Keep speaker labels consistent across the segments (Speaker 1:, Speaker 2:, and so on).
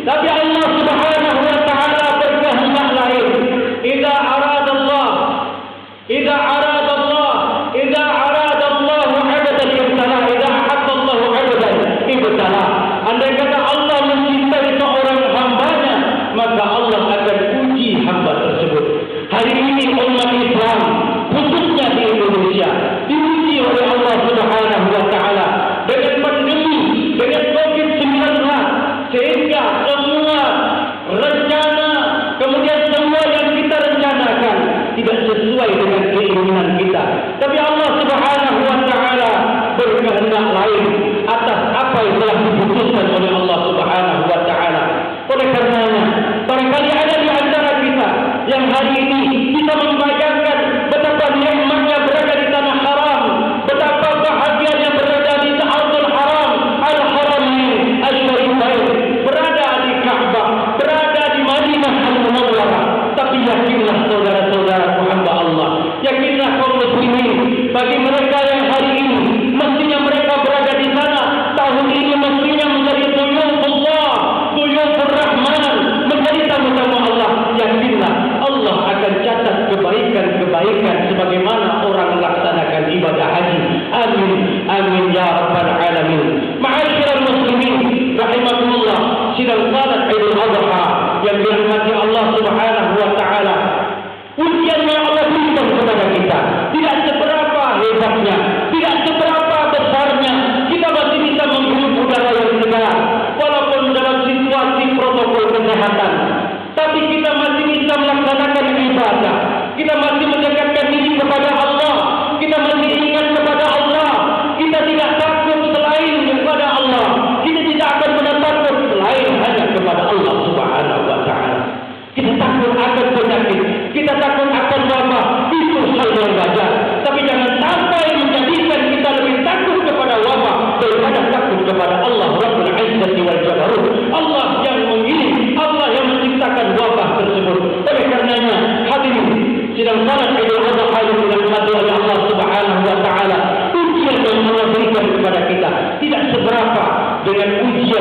Speaker 1: Tapi Allah Subhanahu wa taala berkehendak lain. Idza aradallah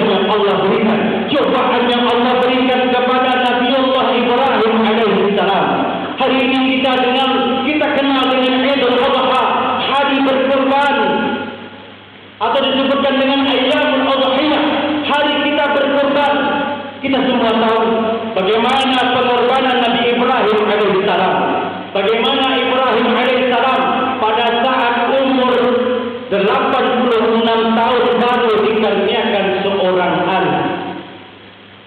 Speaker 1: yang Allah berikan, cobaan yang Allah berikan kepada Nabiullah Ibrahim alaihi salam. Hari ini kita kenal dengan Idul Adha, hari berkorban, atau disebutkan dengan Ayyamul Udhiyah, hari kita berkorban. Kita semua tahu bagaimana pengorbanan Nabi Ibrahim alaihi salam. Bagaimana Ibrahim alaihi salam pada saat umur 86 tahun baru dikaruniakan seorang anak.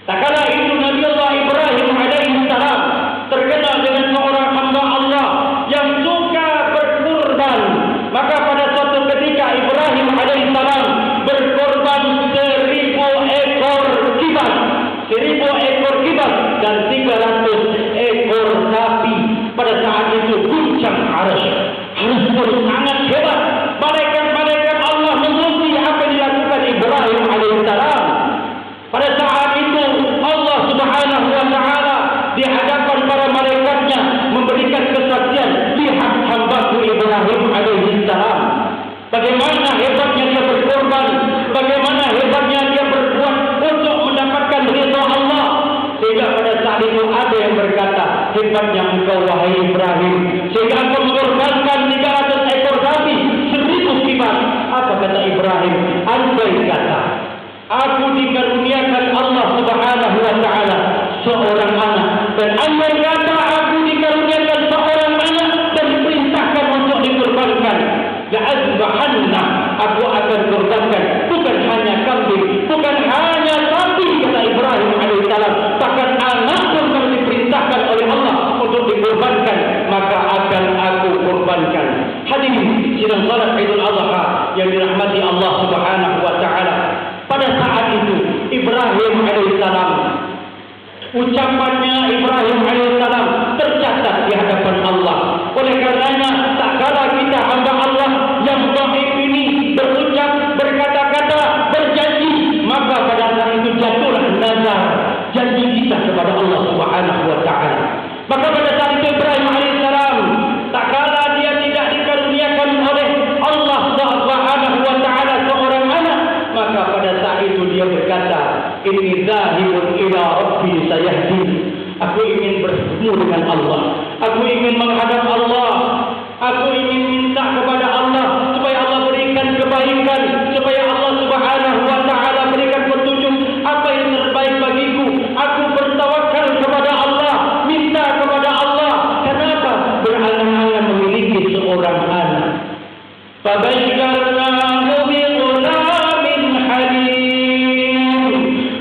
Speaker 1: Tak kala itu Nabiullah Ibrahim alaihi salam terkenal dengan seorang hamba Allah yang suka berkorban. Maka pada suatu ketika Ibrahim alaihi salam berkorban 1000 ekor kibas, 1000 ekor kibas dan 300 ekor sapi. Pada saat itu guncang arasy. Arasy pun sangat hebat. Malaikat-malaikat Allah memuji apa yang dilakukan Ibrahim alaihissalam. Pada saat itu Allah Subhanahu wa taala di hadapan para malaikatnya memberikan kesaksian, lihat hambaku Ibrahim alaihissalam. Bagaimana hebatnya dia berkorban, bagaimana hebatnya dia berbuat untuk mendapatkan ridha Allah. Sehingga pada saat itu ada yang berkata, hebatnya engkau wahai Ibrahim, sehingga engkau mengorbankan 300 ekor sapi, 1000 kibas. Apa kata Ibrahim? Andai kata aku dikaruniakan Allah Subhanahu wa taala seorang anak, dan andai kata aku dikaruniakan seorang anak dan diperintahkan untuk dikorbankan, la'azbahanna, aku akan korbankan bukan hanya kambing, bukan hanya sapi, kata Ibrahim alaihissalam, bahkan anak pun kalau diperintahkan oleh Allah untuk dikorbankan, maka akan aku korbankan. Hadirin sidang salat Idul Adha yang dirahmati Allah Subhanahu wa taala. Pada saat itu Ibrahim alaihissalam, ucapannya Ibrahim alaihissalam tercatat di hadapan Allah. Oleh karenanya tak kala kita hamba Allah yang dhaif ini berucap, berkata-kata, berjanji, maka pada saat itu jatuhlah nazar, janji kita kepada Allah Subhanahu wa taala. Maka pada saat itu Ibrahim alaihissalam, tak kala dia tidak dikaruniakan oleh Allah Subhanahu wa taala seorang anak, maka pada saat itu dia berkata, inni dzahibun ila rabbi sayahdin. Aku ingin bertemu dengan Allah, aku ingin menghadap Allah, aku ingin minta kepada Allah supaya Allah berikan kebaikan, supaya Allah Subhanahu wa taala berikan petunjuk apa yang terbaik bagiku. Aku bertawakal kepada Allah, minta kepada Allah. Kenapa? Berangan-angan memiliki seorang anak. Fabasyarnahu bighulamin halim.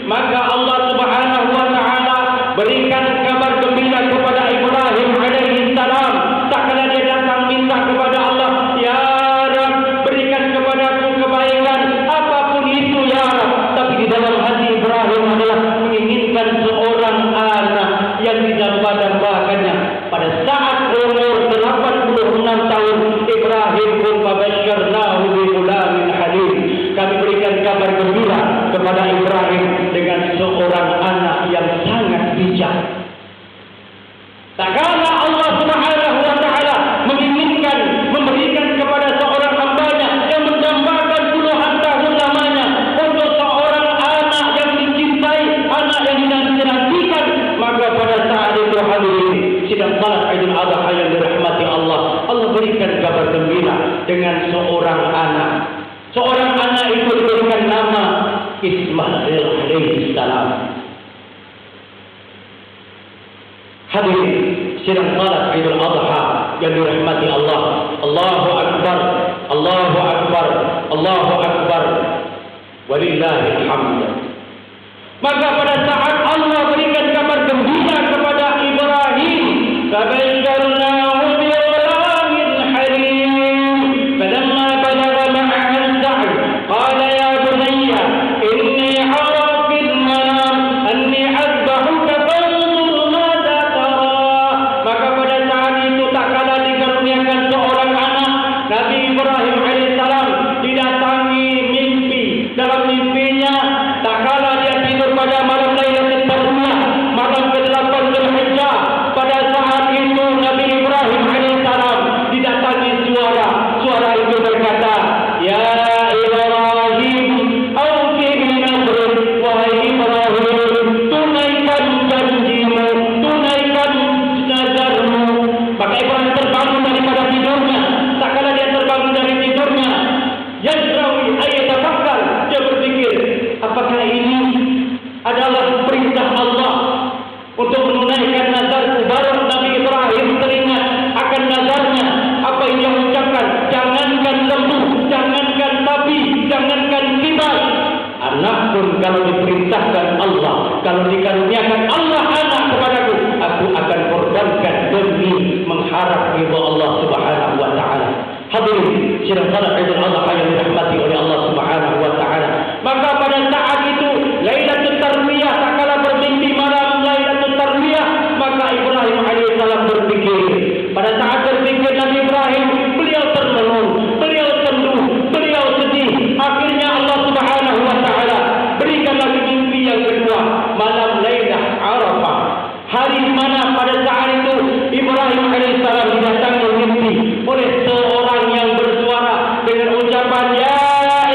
Speaker 1: Maka Allah Subhanahu wa taala berikan kabar gembira kepada Ibrahim alaihi salam. Tak kala dia datang minta kepada Allah, ya Rabb, berikan kepadaku kebaikan apapun itu ya Rabb. Tapi di dalam hati Ibrahim adalah menginginkan seorang anak yang didamba-dambakannya. Pada saat umur 86 tahun Ibrahim pun fabasyarnahu bighulamin halim. Kami berikan kabar gembira kepada Ibrahim dengan seorang anak yang sangat bijak. Tak kala Allah Subhanahu wa taala menginginkan memberikan kepada seorang hambanya yang mendambakan puluhan tahun lamanya untuk seorang anak yang dicintai, anak yang dinantikan, maka pada saat itu hadirin sidang salat Idul Adha yang dirahmati Allah, Allah berikan kabar gembira dengan seorang anak. Seorang anak itu diberikan nama Ismail alaihi salam. Hadirin sidang salat Idul Adha yang dirahmati Allah, Allahu akbar, Allahu akbar, Allahu akbar, walillahil hamd. Maka pada saat Allah berikan kabar gembira kepada Ibrahim, fabasyarnahu bighulamin halim. Falamma balagha ma'ahu as-sa'i qala ya bunayya inni ara fil manam anni azbahuka fanzur madza tara. Maka pada saat itu tak kala dikaruniakan seorang anak, Nabi Ibrahim alaihissalam didatangi mimpi. Dalam mimpinya tak kala dia tidur pada malam Adapun kalau diperintahkan Allah, kalau dikaruniakan Allah anak kepadaku, aku akan korbankan demi mengharap ridha Allah Subhanahu wa taala. Hadirin sidang salat Idul Adha yang dirahmati oleh Allah Subhanahu wa taala. Maka pada saat itu Lailatul Tarwiyah, tak kala bermimpi malam Lailatul Tarwiyah, maka Ibrahim alaihissalam berpikir. Pada saat berpikir Nabi Ibrahim, beliau termenung, beliau sendu, beliau sedih. Akhirnya Allah Subhanahu wa taala berikan lagi mimpi yang kedua, malam Lailah Arafah. Hari mana pada saat itu Ibrahim alaihissalam didatangi mimpi oleh seorang yang bersuara dengan ucapan, ya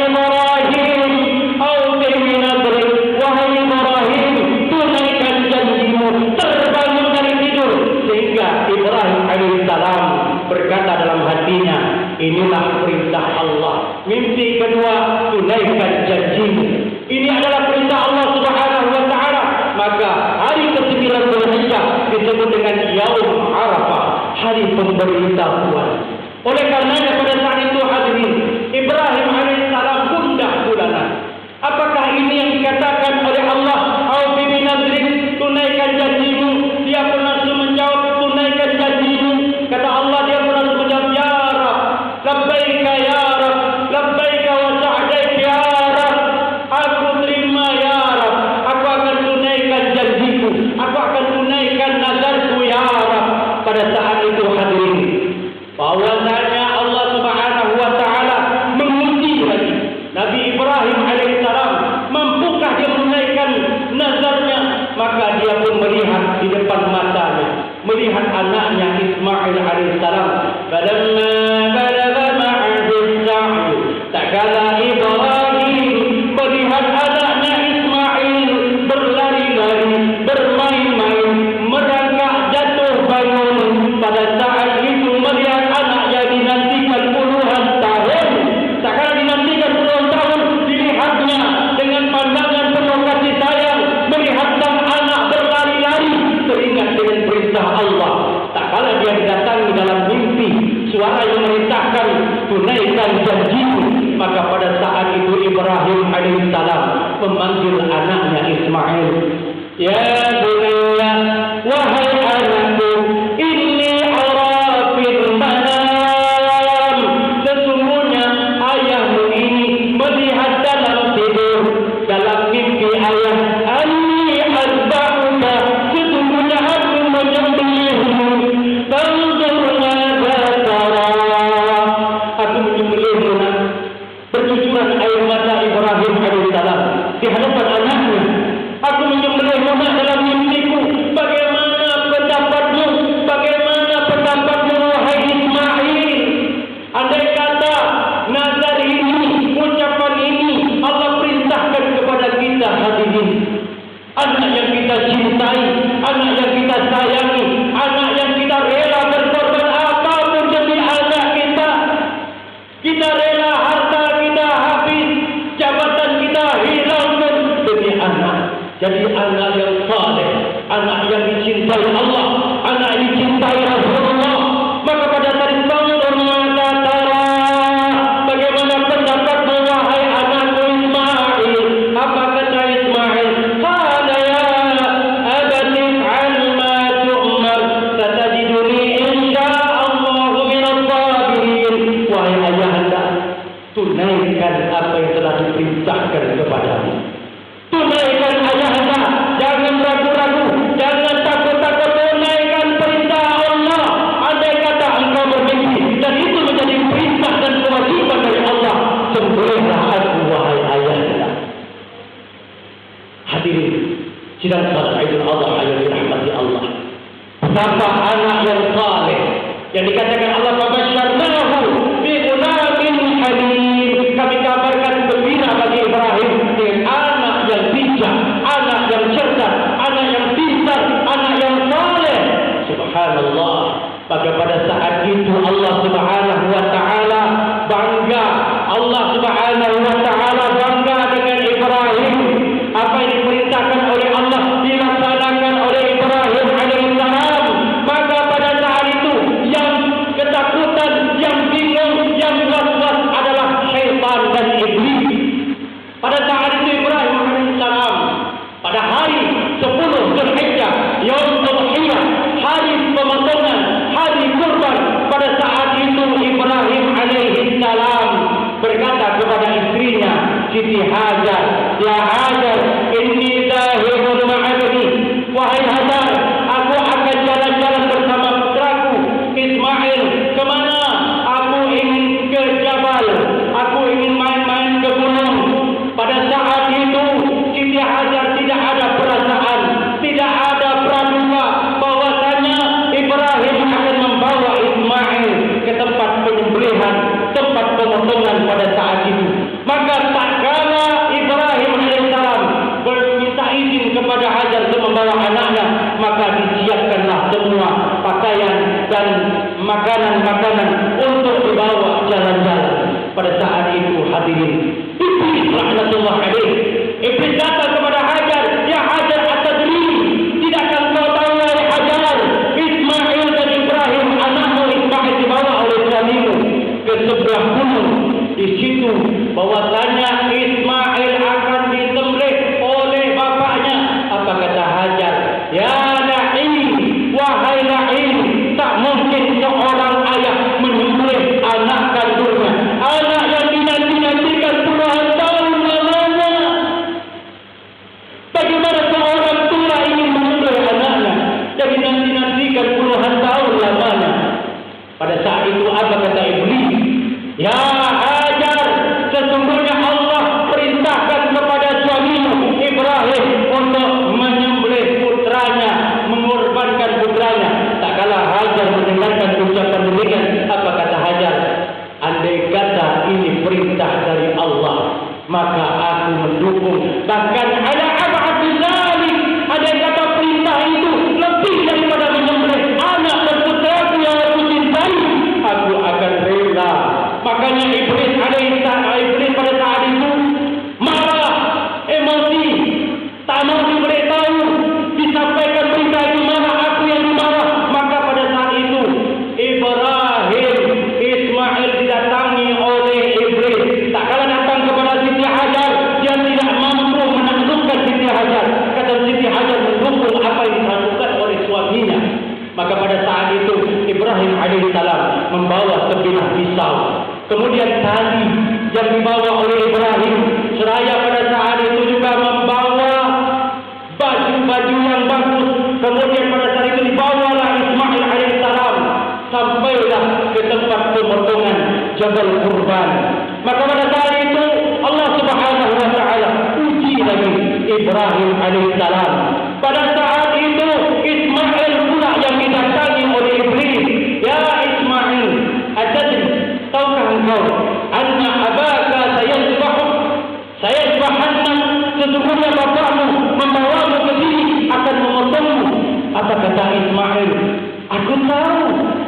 Speaker 1: Ibrahim, aufi min adrik, wahai Ibrahim, tunaikan janjimu, terbangun dari tidur. Sehingga Ibrahim alaihissalam berkata dalam hatinya, inilah perintah Allah. Mimpi kedua, tunaikan janjimu. Ini adalah perintah Allah Subhanahu wa taala. Maka hari ke-9 Dzulhijjah disebut dengan Yaum Arafah, hari pemberitahuan. Oleh karenanya pada saat itu hadirin, Ibrahim alaihissalam gundah gulana. Apakah ini yang dikatakan oleh Allah, aufi min adrik, tunaikan janjimu? Dia pun langsung menjawab, tunaikan janjimu. Kata Allah, dia pun langsung menjawab, ya Rab, labbaika ya Rab, labbaika wa sa'daik ya Rab. Aku terima ya Rab, aku akan tunaikan janjiku, aku akan tunaikan nazarku ya Rab. Pada saat itu hadirin, bahwasanya Allah Subhanahu wa taala menguji lagi Nabi Ibrahim alaihissalam, mampukah dia menunaikan nazarnya? Maka dia pun melihat di depan matanya, melihat anaknya Ismail alaihissalam. Falamma balagha ma'ahu as-sa'y, takala Ibrahim melihat anaknya Ismail berlari-lari, bermain-main, merangkak jatuh bangun. Pada saat itu melihat anaknya dinantikan puluhan tahun. Takkan dinantikan puluhan tahun, dilihatnya dengan pandangan penuh kasih sayang, melihat sang anak berlari-lari, teringat dengan perintah Allah. Tak kala dia didatangi dalam mimpi, suara yang merintahkan, tunaikan janjimu. Maka pada saat itu Ibrahim alaihissalam memanggil anaknya Ismail, ya bunayya, wahai anakku, inni ara fil manam, sesungguhnya ayahmu ini melihat dalam tidur, dalam mimpi ayah, anni azba'uka, sesungguhnya aku menyembelihmu, fanzur madza tara, aku menyembelihmu. Bercucuran air mata Ibrahim alaihissalam di hadapan anaknya. Aku menyembelihmu dalam mimpiku. Bagaimana pendapatmu? Bagaimana pendapatmu wahai Ismail? Andai kata nazar ini, ucapan ini Allah perintahkan kepada kita hadirin, anak yang kita cintai, anak yang kita sayangi, anak yang kita rela berkorban apapun demi anak kita. Kita rela harta kita habis, jabatan kita hilangkan demi anak. Jadi anak yang saleh, anak yang dicintai Allah, anak yang dicintai Rasulullah. Maka pada saat itu mata tara, bagaimana pendapatmu wahai anakku Ismail? Apa kata Ismail? Qala ya abati if'al ma tu'mar, satajiduni insya'allahu minal sabirin. Wahai ayahanda, tunaikan apa yang telah diperintahkan kepadamu. Tunaikan ayahanda, jangan ragu-ragu, jangan takut-takut, tunaikan perintah Allah. Andai kata engkau bermimpi dan itu menjadi perintah dan kewajiban dari Allah, sembelihlah aku wahai ayahanda. Hadirin sidang salat Idul Adha yang dirahmati Allah, betapa anak yang saleh yang dikatakan Allah, fabasyarnahu bi ghulamin halim, kami kabarkan gembira bagi Ibrahim dengan anak yang bijak, anak yang cerdas, anak yang pintar, anak yang saleh. Subhanallah. Maka pada saat itu Allah Subhanahu wa taala bangga, Allah Subhanahu wa taala bangga dengan Ibrahim. Apa yang diperintahkan oleh Allah dilaksanakan oleh Ibrahim alaihissalam. Maka pada saat itu yang ketakutan, yang bingung, yang was-was adalah syaitan dan iblis. Pada saat itu Ibrahim pada hari 10 Zulhijjah, Yaum Udhiyah, hari pemotongan, hari kurban. Pada saat itu Ibrahim alaihi salam berkata kepada istrinya Siti Hajar, "Ya Hajar, inni zahirun ma'abdi." Wahai Hajar, aku akan jalan-jalan bersama putraku Ismail. Kemana? Aku ingin ke Jabal. Aku ingin main-main ke gunung. Pada saat itu Siti Hajar tidak ada perasaan, tidak ada praduga bahwasanya Ibrahim akan membawa Ismail ke tempat penyembelihan, tempat pemotongan pada saat itu. Maka tak kala Ibrahim alaihissalam berminta izin kepada Hajar untuk membawa anaknya, maka disiapkanlah semua pakaian dan makanan-makanan untuk dibawa jalan-jalan. Pada saat itu hadirin, Iblis laknatullah alaih, Iblis datang kepada Hajar, "Ya Hajar, atadri, tidakkah kau tahu wahai Hajar, Ismail dan Ibrahim, anakmu Ismail dibawa oleh suamimu ke sebuah gunung. Di situ bahwasanya Ismail akan disembelih oleh bapaknya." Apa kata Hajar? "Ya La'in, wahai La'in, tak mungkin seorang ayah menyembelih anak kandungnya, anak yang dinanti-nantikan puluhan tahun lamanya. Bagaimana seorang tua ingin menyembelih anaknya yang dinanti-nantikan puluhan tahun lamanya?" Pada saat itu apa kata Iblis? "Ya Hajar, sesungguhnya Allah perintahkan kepada suamimu Ibrahim untuk menyembelih putranya, mengorbankan putranya." Tak kala Hajar mendengarkan ucapan demikian, apa kata Hajar? "Andai kata ini perintah dari Allah, maka aku mendukung. Bahkan ala ab'ad zalik, andai kata perintah itu lebih daripada menyembelih anak dan putraku yang aku cintai, aku akan rela." Makanya Iblis pada saat itu marah, emosi, tak mau diberitahu, disampaikan berita itu malah aku yang dimarah. Maka pada saat itu Ismail didatangi oleh Iblis. Tak kala datang kepada Siti Hajar, dia tidak mampu menaklukkan Siti Hajar. Kata Siti Hajar mendukung apa yang dilakukan oleh suaminya. Maka pada saat itu Ibrahim alaihissalam membawa sebilah pisau. Kemudian tali yang dibawa oleh Ibrahim, seraya pada saat itu juga membawa baju-baju yang bagus. Kemudian pada saat itu dibawalah Ismail alaihissalam sampailah ke tempat pemotongan Jabal Qurban. Maka pada saat itu Allah Subhanahu wa taala uji lagi Ibrahim alaihissalam. Pada saat itu Ismail pula yang didatangi oleh Iblis. "Ya Ismail, atadri, tahukah engkau anna abaka sayazbahanna, sesungguhnya bapakmu membawamu ke sini akan memotongmu?" Apa kata Ismail? "Aku tahu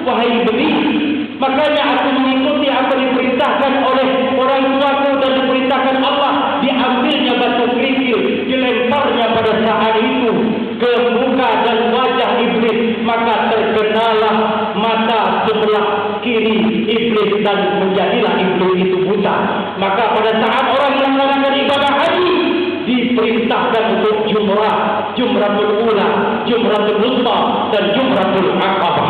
Speaker 1: wahai Iblis, makanya aku mengikuti apa yang diperintahkan oleh orang tuaku dan diperintahkan Allah." Diambilnya batu kerikil, dilemparnya pada saat itu ke muka dan wajah Iblis, maka terkenalah mata sebelah kiri Iblis dan menjadilah Iblis itu buta. Maka pada saat orang yang melakukan ibadah haji diperintahkan untuk Jumratul Ula, Jumratul Wusta dan Jumratul Aqabah.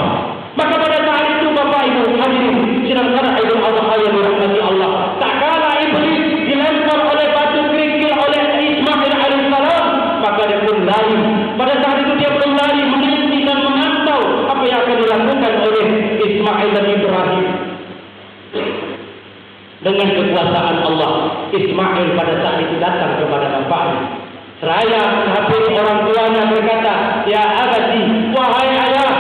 Speaker 1: Maka pada saat itu Bapak Ibu hadirin sidang Idul Adha yang dirahmati Allah, tak kala Iblis dilempar oleh batu kerikil oleh Ismail alaihissalam, maka dia pun lari. Pada saat itu dia pun lari menanti dan memantau apa yang akan dilakukan oleh Ismail dan Ibrahim. Dengan kekuasaan Allah, Ismail pada saat itu datang kepada bapaknya. Seraya menghampiri orang tuanya berkata, "Ya abadi, wahai ayah,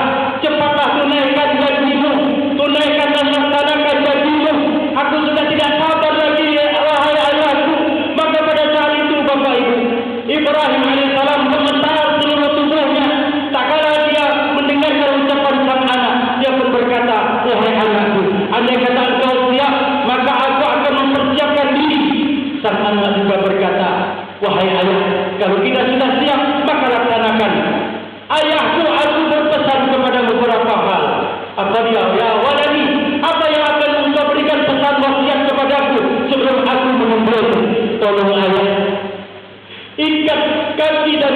Speaker 1: cepatlah tunaikan janjimu, tunaikan dan laksanakan janjimu. Aku sudah tidak sabar lagi, wahai ayahku." Maka pada saat itu Bapak Ibu, Ibrahim alaihissalam gemetar seluruh tubuhnya. Tak kala dia mendengarkan ucapan sang anak, dia pun berkata, "Wahai anakku, andai kata engkau siap, maka aku akan mempersiapkan diri." Sang anak juga berkata, "Wahai ayah, kalau kita sudah siap, maka laksanakan." "Ayahku, aku berpesan kepada beberapa hal." Apa dia? "Ya waladi, apa yang akan engkau berikan pesan wasiat kepadaku sebelum aku menyembelih?" "Tolong ayah, ikat kaki dan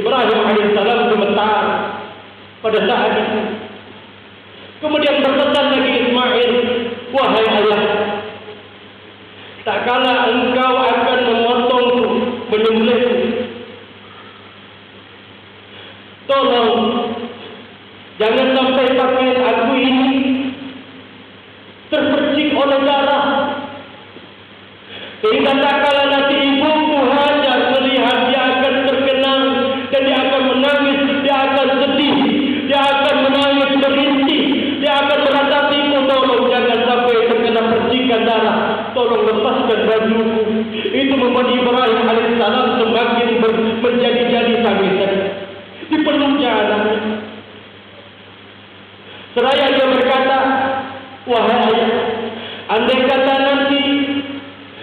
Speaker 1: Ibrahim alaihissalam gemetar pada saat itu. Kemudian berpesan lagi Ismail, wahai ayah, tak kala engkau akan memotongku, menyembelihku, tolong jangan sampai pakaian aku ini terpercik oleh darah, sehingga tak kala nanti ibuku Hajar melihat, dia akan terkenang dan dia akan menangis, dia akan sedih, dia akan menangis merintih, dia akan meratapiku. Tolong jangan sampai terkena percikan darah, tolong lepaskan bajuku. Itu membuat Ibrahim alaihissalam semakin menjadi-jadi tangisan. Dipeluknya anaknya. Seraya dia berkata, wahai ayah, andai kata nanti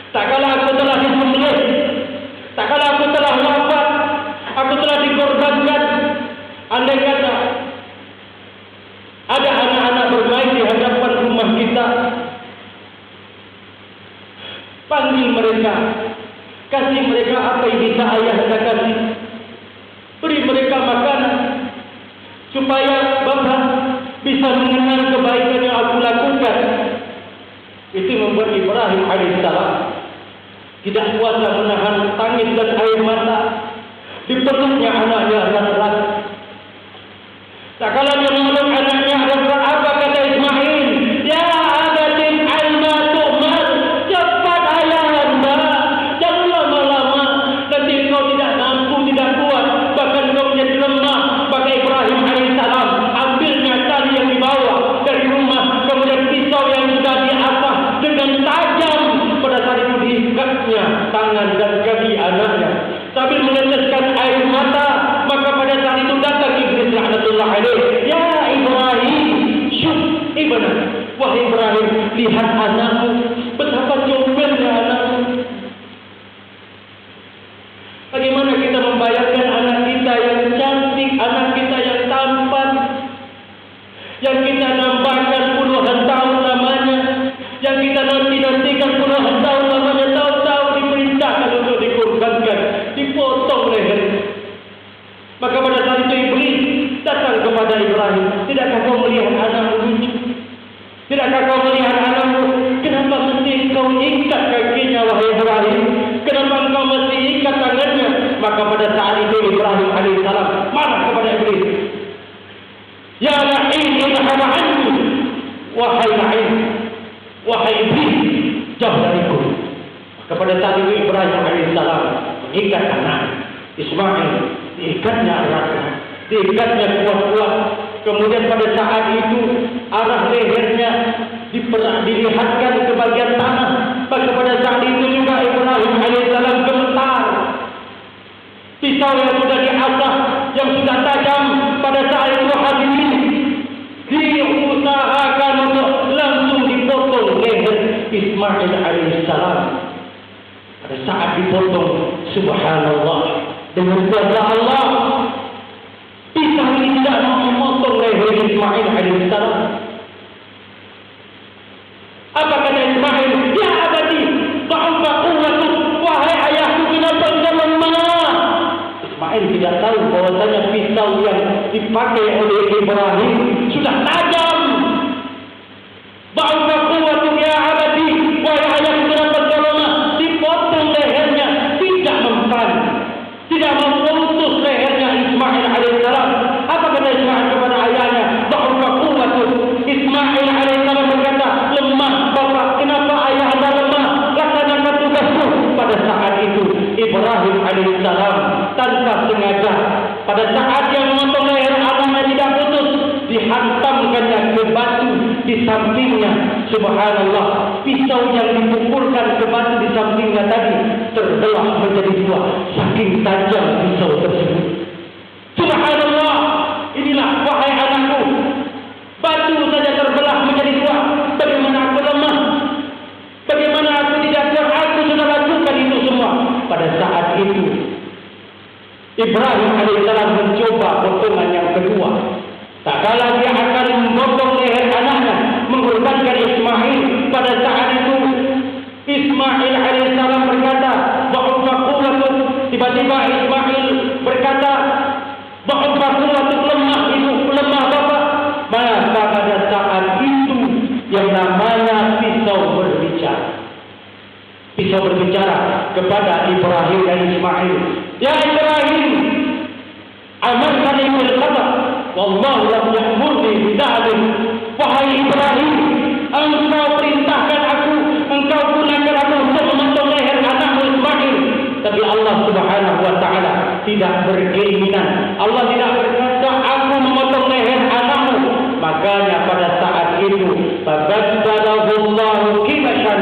Speaker 1: tak kala aku telah disembelih, tak kala aku telah wafat, aku telah dikorbankan, andai kata ada anak-anak bermain di hadapan rumah kita, panggil mereka, kasih mereka apa yang bisa ayah anda kasih, beri mereka makanan, supaya bapak bisa mengenal kebaikan yang aku lakukan. Itu membuat Ibrahim alaihissalam tidak kuasa menahan tangis dan air mata. Dipeluknya anaknya erat-erat. Tak kala dia memeluk anaknya erat-erat, apa kata Ismail? Ya abatin alma tu'mar, cepat ayah anda, jangan lama-lama, nanti kau tidak mampu, tidak kuat, bahkan kau menjadi lemah. Maka Ibrahim alaihissalam ambilnya tali yang dibawa dari rumah, kemudian pisau yang sudah diasah dengan tajam. Pada saat itu diikatnya tangan dan kaki anaknya sambil meneteskan air mata. Maka pada saat itu datang Iblis laknatullah alaih. Ya Ibrahim, syuf ibna, wahai Ibrahim, lihat anakmu, betapa comelnya anakmu. Bagaimana kita membayangkan anak kita yang cantik, anak kita yang tampan, yang kita nambakan puluhan tahun lamanya, yang kita nanti-nantikan puluhan tahun lamanya, tahu-tahu diperintahkan untuk dikorbankan, dipotong leher. Maka pada saat itu Iblis datang kepada Ibrahim. Tidakkah kau melihat anakmu lucu? Tidakkah kau melihat anakmu? Kenapa mesti kau ikat kakinya, wahai Ibrahim? Kenapa engkau mesti ikat tangannya? Maka pada saat itu Ibrahim alaihissalam marah kepada Iblis. Ya la'in idhab anni, wahai la'in, wahai Iblis, jauh dariku. Maka pada saat itu Ibrahim alaihissalam mengikat anak Ismail, diikatnya erat-erat, diikatnya kuat-kuat. Kemudian pada saat itu arah lehernya dilihatkan ke bagian tanah. Maka pada saat itu juga Ibrahim alaihissalam gemetar. Pisau yang sudah diasah, yang sudah tajam, pada saat itu hadirin diusahakan untuk langsung dipotong leher Ismail alaihissalam. Pada saat dipotong, subhanallah, dengan kuasa Allah, pisau ini tidak memotong leher Ismail alaihissalam. Apa kata Ismail? Ya abadi, ba'ufa quwwatu, wahai ayahku, kenapa engkau lemah? Ismail tidak tahu bahwasanya pisau yang dipakai oleh Ibrahim sudah tajam. Ba'ufa quwwatu ya abadi, wahai ayahku, kenapa engkau lemah? Dipotong lehernya, tidak mempan, tidak memutus lehernya Ismail alaihissalam. Apa kata Ismail kepada ayahnya? Ba'ufa quwwatu. Ismail alaihissalam berkata, lemah bapak, kenapa ayah anda lemah? Laksanakan tugasmu. Pada saat itu Ibrahim alaihissalam tanpa sengaja, pada saat yang memotong leher anaknya tidak putus, dihantamkannya ke batu di sampingnya. Subhanallah, pisau yang dipukulkan ke batu di sampingnya tadi terbelah menjadi dua, saking tajam pisau tersebut. Subhanallah, inilah wahai anakku, batu saja terbelah menjadi dua. Bagaimana aku lemah, bagaimana aku tidak kuat, aku sudah lakukan itu semua. Pada saat itu Ibrahim alaihissalam mencoba potongan yang kedua. Tak kala dia akan memotong leher anaknya, mengorbankan Ismail. Pada saat itu Ismail alaihissalam berkata, tiba-tiba Ismail berkata, berbicara kepada Ibrahim dan Ismail. Ya Ibrahim, amartani bil qada, wallahu lam ya'murni bidzalik. Wahai Ibrahim, engkau perintahkan aku, engkau gunakan aku untuk memotong leher anakmu Ismail. Tapi Allah Subhanahu wa taala tidak berkeinginan. Allah tidak berkata aku memotong leher anakmu. Makanya pada saat itu Allahu kibashan,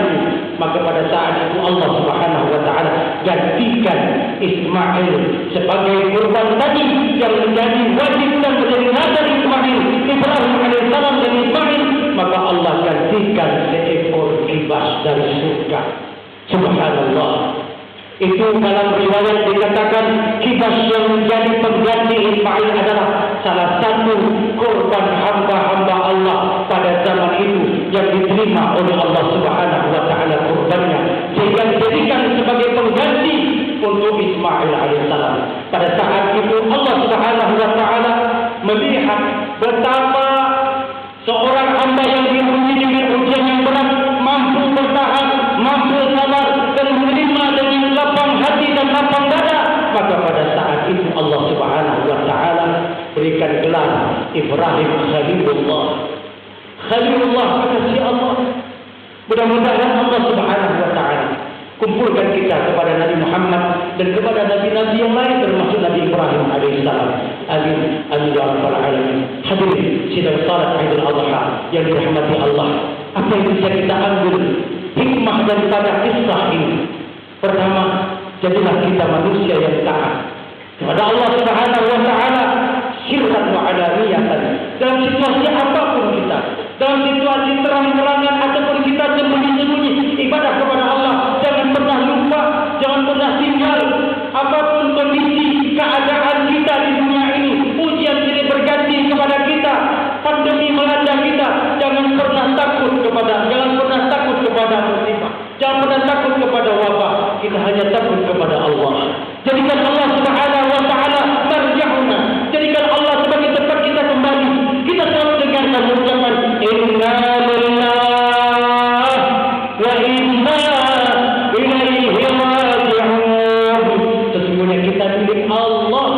Speaker 1: maka pada saat itu Allah Subhanahu wa taala gantikan Ismail sebagai kurban tadi yang menjadi wajib dan menjadi nazar Ismail, Ibrahim alaihissalam dan Ismail, maka Allah gantikan seekor kibas dari surga. Subhanallah. Itu dalam riwayat dikatakan kibas yang menjadi pengganti Ismail adalah salah satu korban hamba-hamba Allah pada zaman itu yang diterima oleh Allah Subhanahu wa taala korbannya, sehingga dijadikan sebagai pengganti untuk Ismail alaihissalam. Pada saat itu Allah Subhanahu wa taala melihat betapa seorang hamba yang diuji dengan ujian yang berat mampu bertahan, mampu sabar dan menerima dengan lapang hati dan lapang dada, maka pada saat itu Allah Subhanahu wa taala berikan gelar Ibrahim Khalilullah. Khalilullah kekasih Allah. Mudah-mudahan Allah Subhanahu wa taala kumpulkan kita kepada Nabi Muhammad dan kepada nabi-nabi yang lain termasuk Nabi Ibrahim alaihissalam. Amin. Amin ya rabbal alamin. Hadirin sidang salat Idul Adha yang dirahmati Allah. Apa yang bisa kita ambil hikmah daripada kisah ini? Pertama, jadilah kita manusia yang taat kepada Allah Subhanahu wa taala sirran wa alaniyatan. Dalam situasi apapun kita, dalam situasi terang-terangan ataupun kita sembunyi-sembunyi ibadah kepada Allah, jangan pernah lupa, jangan pernah tinggal. Apapun kondisi keadaan kita di dunia ini, ujian silih berganti kepada kita, pandemi melanda kita, jangan pernah takut kepada musibah, jangan pernah takut kepada wabah. Kita hanya takut kepada Allah. Jadikan Allah Subhanahu wa taala marja'una, jadikan Allah sebagai tempat kita kembali. Kita selalu dengarkan ucapan inna lillahi wa inna ilaihi raji'un. Sesungguhnya kita milik Allah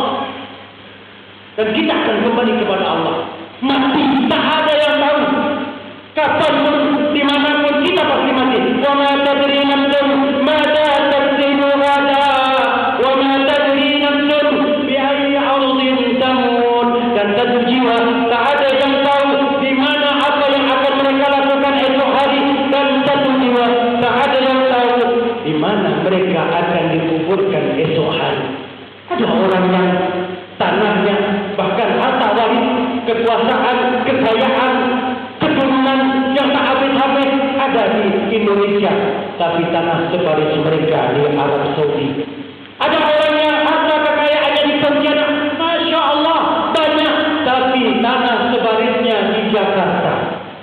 Speaker 1: dan kita akan kembali kepada Allah. Mati tak ada yang tahu. Kapan pun, dimanapun kita pasti mati. Wa ma tadri nafsun mada taksibu ghadan wa ma tadri nafsun bi ayyi ardin tamut. Dan satu jiwa tak ada yang tahu di mana apa yang akan mereka lakukan esok hari, dan satu jiwa tak ada yang tahu di mana mereka akan dikuburkan esok hari. Ada orang yang tanahnya, bahkan harta waris, kekuasaan, kekayaan, keturunan yang tak habis-habis ada di Indonesia, tapi tanah sebaris mereka di Arab Saudi. Ada orang yang harta kekayaannya di Pontianak, Masya Allah banyak, tapi tanah sebarisnya di Jakarta.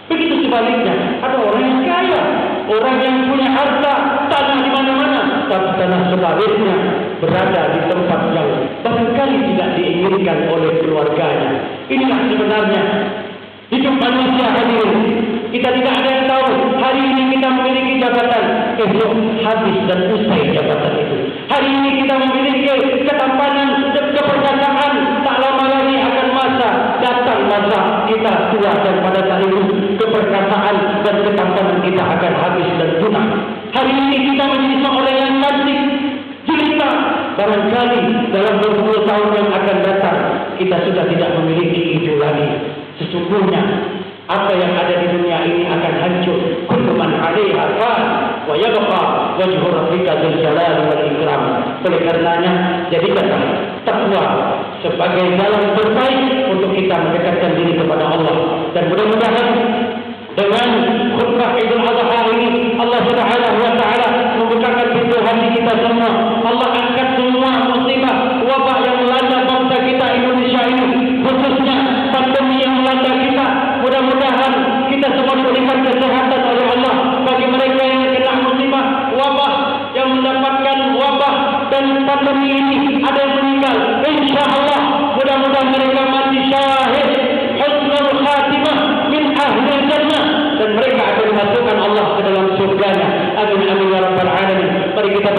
Speaker 1: Begitu sebaliknya, ada orang yang kaya, orang yang punya harta, tanah di mana-mana, tapi tanah sebarisnya berada di tempat yang barangkali tidak diinginkan oleh keluarganya. Inilah sebenarnya hidup manusia, hadirin. Kita tidak ada yang tahu. Hari ini kita memiliki jabatan, esok habis dan usai jabatan itu. Hari ini kita memiliki ketampanan dan keperkasaan, tak lama lagi akan datang masa kita tua, dan pada saat itu keperkasaan dan ketampanan kita akan habis dan punah. Hari ini kita menjadi seorang yang cantik, jelita. Barangkali dalam beberapa tahun yang akan datang kita sudah tidak memiliki itu lagi. Sesungguhnya apa yang ada di dunia ini akan hancur. Kullu man 'alaiha fan wa yabqa wajhu rabbika dzul jalali wal ikram. Oleh karenanya, jadikanlah takwa sebagai jalan terbaik untuk kita mendekatkan diri kepada Allah. Dan mudah-mudahan dengan khutbah Idul Adha ini Allah Subhanahu wa taala membukakan pintu hati kita semua. Allah angkat semua musibah wabah yang melanda bangsa kita Indonesia ini, khususnya pandemi yang melanda kita. Mudah-mudahan kita semua diberikan kesehatan oleh Allah. Bagi mereka yang kena musibah wabah, yang mendapatkan wabah dan pandemi ini, ada yang meninggal, insya-Allah mudah-mudahan mereka mati syahid, husnul khatimah min ahli jannah, dan mereka akan dimasukkan Allah ke dalam surganya. Amin amin ya rabbal alamin. Mari kita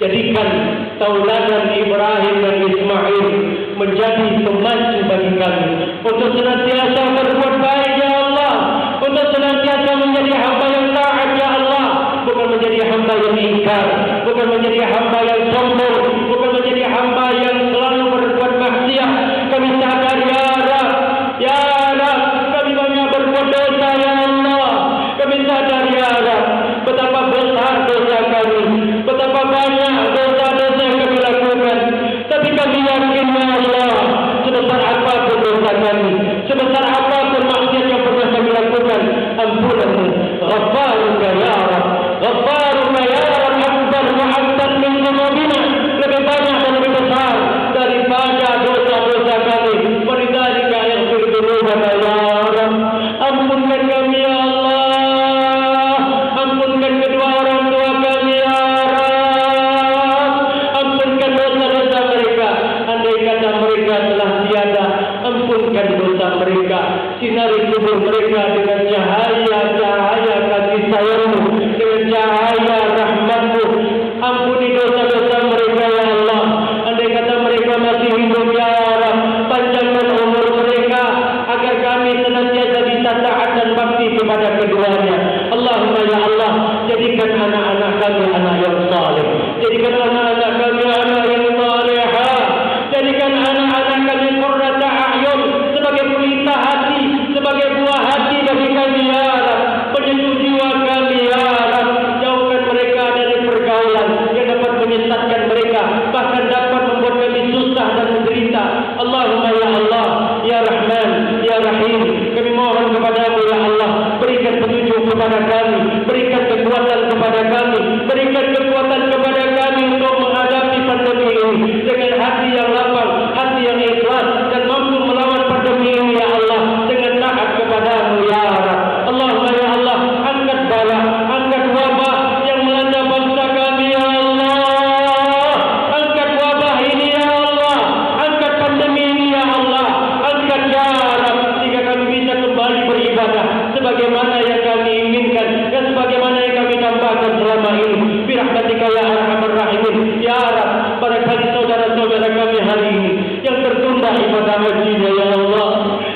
Speaker 1: Jadikan tauladan Ibrahim dan Ismail menjadi pemacu bagi kami untuk senantiasa berbuat baik ya Allah, untuk senantiasa menjadi hamba yang taat ya Allah, bukan menjadi hamba yang ingkar, bukan menjadi hamba yang sombong, bukan menjadi hamba yang selalu berbuat maksiat. Kami sadar ya Rabb, ya Rabb, kami banyak berbuat dosa ya Allah. Kami sadar ya Rabb, betapa besar dosa kami, betapa banyak dosa-dosa yang kami lakukan. Tapi kami yakin ya Allah, sebesar apapun dosa kami, sebesar apapun maksiat yang pernah kami lakukan, ampunanmu Ghaffaruka ya Rabb, Ghaffaruka ya Rabb akbar wa akbar min dzunubina, lebih banyak dan lebih besar daripada dosa-dosa kami. Walidzalika yaghfir dzunubana ya Rabb, ampunkan kami ya Allah, ampunkan kedua orang tua kami ya Rabb, ampunkan dosa-dosa mereka. Andai kata mereka telah tiada, ampunkan dosa mereka. Sinari kubur mereka dengan cahaya-cahaya kasih sayang-Mu, dengan cahaya rahmat-Mu. Ampuni dosa-dosa mereka ya Allah. Andai kata mereka masih hidup ya Rabb, panjangkan umur mereka agar kami senantiasa bisa taat dan bakti kepada keduanya. Allahumma ya Allah, jadikan anak-anak kami anak yang saleh, jadikan anak-anak kami anak yang salehah, jadikan anak-anak kami qurrata a'yun, sebagai pelita hati, sebagai buah hati bagi kami ya Rabb, penyejuk jiwa kami ya Rabb. Jauhkan mereka dari pergaulan yang dapat menyesatkan mereka, bahkan dapat membuat kami susah dan menderita. Allahumma ya Allah, ya Rahman, ya Rahim, kami mohon kepada-Mu ya Allah, berikan petunjuk kepada kami, berikan kekuatan kepada kami, berikan kekuatan kepada kami untuk menghadapi pandemi ini dengan hati yang lapang, hati yang ikhlas, dan mampu melawan pandemi ini ya Allah dengan taat kepada-Mu ya Rabb. Allahumma ya Allah, angkat bala, angkat wabah yang melanda bangsa kami ya Allah, angkat wabah ini ya Allah, angkat pandemi ini ya Allah, angkat ya Rabb, sehingga kami bisa kembali beribadah sebagaimana yang kami inginkan dan sebagaimana yang kami tambahkan selama ini. Birahmatika ya Arhamar Rahimin ya Rabb, barangkali saudara-saudara kami hari ini yang tertunda ibadah hajinya ya Allah,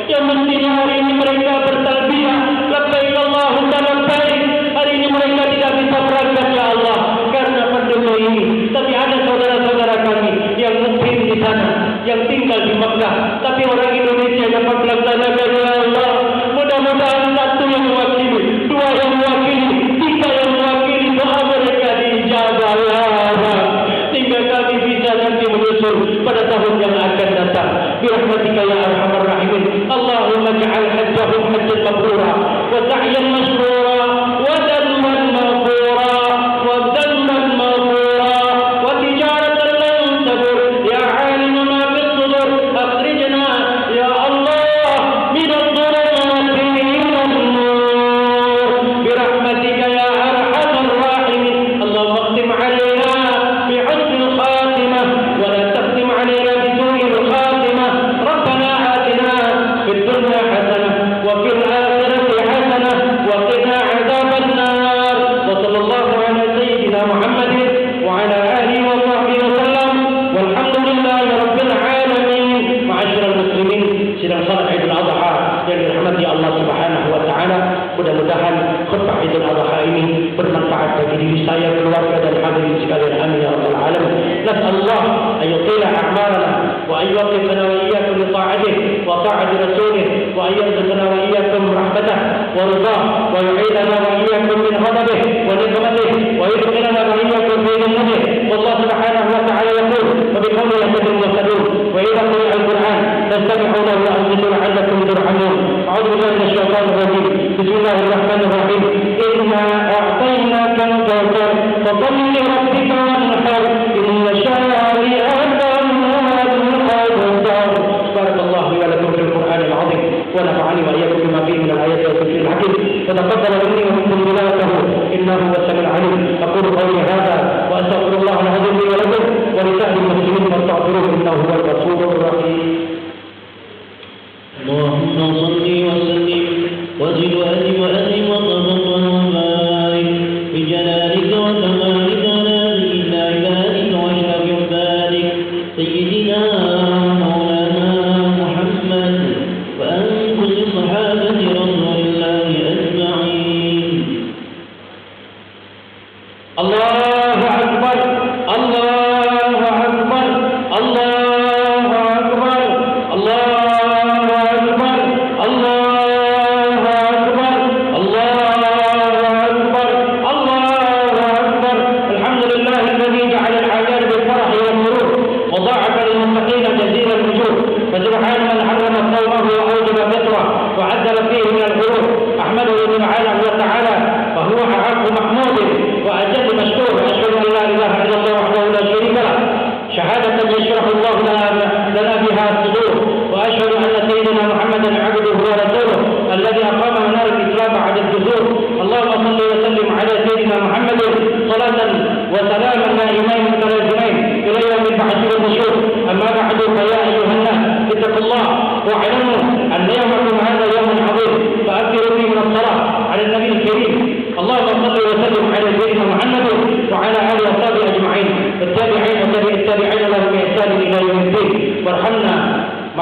Speaker 1: yang mestinya hari ini mereka bertalbiyah labbaik Allahumma labbaik, hari ini mereka tidak bisa berangkat ya Allah karena pandemi ini. Tapi ada saudara-saudara kami yang mungkin di sana, yang tinggal di Makkah, tapi orang Indonesia dapat melaksanakan ya Allah. Mudah-mudahan satu yang mewakili, dua yang mewakili, tiga yang mewakili, doa mereka diijabah ya Rabb, sehingga kami bisa nanti menyusul pada tahun yang akan datang. Birahmatika ya Arhamar Rahimin. Allahumma ja'al hajjahum hajjan mabrura wa sa'yan mashrura wa dhanban maghfura wa dhanban maghfura wa tijaratan lan tabur ya 'alima ma fis sudur akhrijna ya Allah min adh-dhulumati ila an-nur birahmatika ya Arhamar Rahimin. Allahumma khtim 'alaina bi 'husnil khatimah wa la takhtim 'alaina bi su'il khatimah. Rabbana atina fid dunya hasanah wa fil akhirati hasanah wa qina 'adzaban nar. Wa sallallahu ala sayyidina Muhammadin wa ala alihi wa sahbihi wasallam walhamdulillahi rabbil alamin. Ma'asyiral muslimin, sidang salat Idul Adha yang dirahmati Allah Subhanahu wa taala, mudah-mudahan khutbah Idul Adha ini bermanfaat bagi diri saya, keluarga dan hadirin sekalian. Amin ya rabbal alamin. Nas'alullah an yutila a'malana wa an yuwaffiqana wa iyyakum li ta'atihi wa ta'ati rasulih wa an yarzuqana wa iyyakum rahmatah wa ridah wa yu'idana wa iyyakum min ghadabihi wa niqmatihi wa yudkhilana wa iyyakum fi jannatihi. Wallahu subhanahu wa ta'ala yaqul wa bi qawli yahdil muhtadun wa idha quri'a al-Qur'an fastami'u lahu wa ansitu la'allakum turhamun. A'udzu billahi minasy syaithanir rajim. Bismillahirrahmanirrahim. Inna a'tainaka al-kawthar fasalli li rabbika wanhar inna shani'aka huwal abtar. Barakallahu li wa lakum fil Qur'anil 'azim wa nafa'ani wa iyyakum bima fihi min al-ayati wa dhikril hakim. Taqabbal minni wa minkum tilawatahu innahu huwas-sami'ul 'alim. Aqulu qawli hadha wa astaghfirullah al-'azim li wa lakum wa li sa'iril muslimin fastaghfiruhu innahu huwal ghafurur rahim.
Speaker 2: اللهم صل وسلم وزد وأزد وأزد وتفضل وبارك بجلالك وكمالك على سيدنا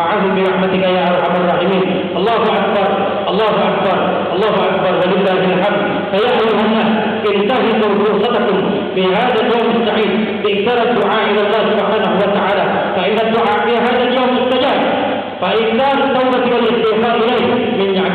Speaker 1: وعنهم برحمتك يا أرحم الراحمين. الله أكبر الله أكبر الله أكبر ولله الحمد. فيا أيها الناس انتهزوا فرصتكم في هذا اليوم السعيد بإكثار الدعاء إلى الله سبحانه وتعالى، فإن الدعاء في هذا اليوم مستجاب. فإكثار التوبة والاستغفار إليه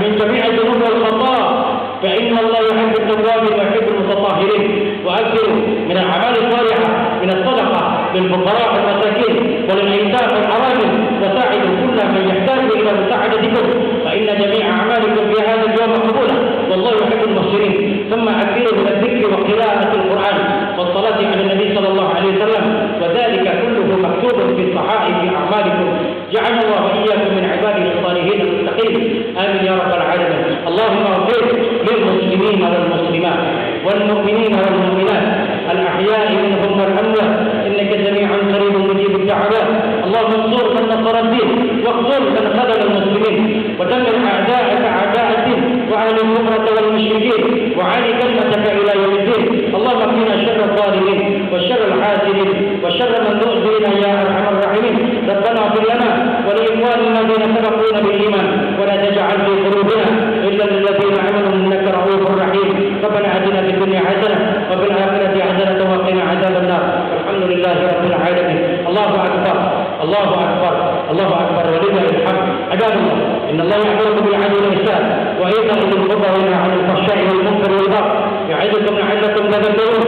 Speaker 1: من جميع الذنوب والخطايا، فإن الله يحب التوابين ويحب المتطهرين. وأكثروا من الأعمال الصالحة من الصدقة للفقراء والمساكين وللأيتام والأرامل، وساعدوا كل من يحتاج إلى مساعدتكم، فإن جميع أعمالكم في هذا اليوم مقبولة، والله يحب المحسنين. ثم أكثروا من الذكر وقراءة القرآن والصلاة على النبي صلى الله عليه وسلم، وذلك كله مكتوب في صحائف أعمالكم. جعل الله وإياكم من عباده الصالحين المتقين، آمين يا رب العالمين. اللهم اغفر للمسلمين والمسلمات والمؤمنين والمؤمنات الأحياء منهم والأموات، إنك سميع قريب مجيب الدعوات. اللهم انصر من نصر الدين واخذل من خذل المسلمين، ودمر أعداءك أعداء الدين وأهل الكفرة والمشركين، وعلي كلمتك إلى يوم الدين. اللهم اكفنا شر الظالمين وشر الحاسدين وشر من تؤذينا يا أرحم الراحمين. ربنا اغفر لنا ولإخواننا الذين سبقونا بالإيمان، ولا تجعل في قلوبنا إلا للذين آمنوا إنك رؤوف رحيم. ربنا آتنا في الدنيا حسنة وفي الآخرة حسنة وقنا عذاب النار. الحمد لله رب العالمين. الله أكبر الله أكبر الله أكبر ولله الحمد. عباد الله، إن الله يأمركم بالعدل والإحسان وإيتاء ذي القربى وينهى عن الفحشاء والمنكر والبغي، يعظكم لعلكم تذكرون.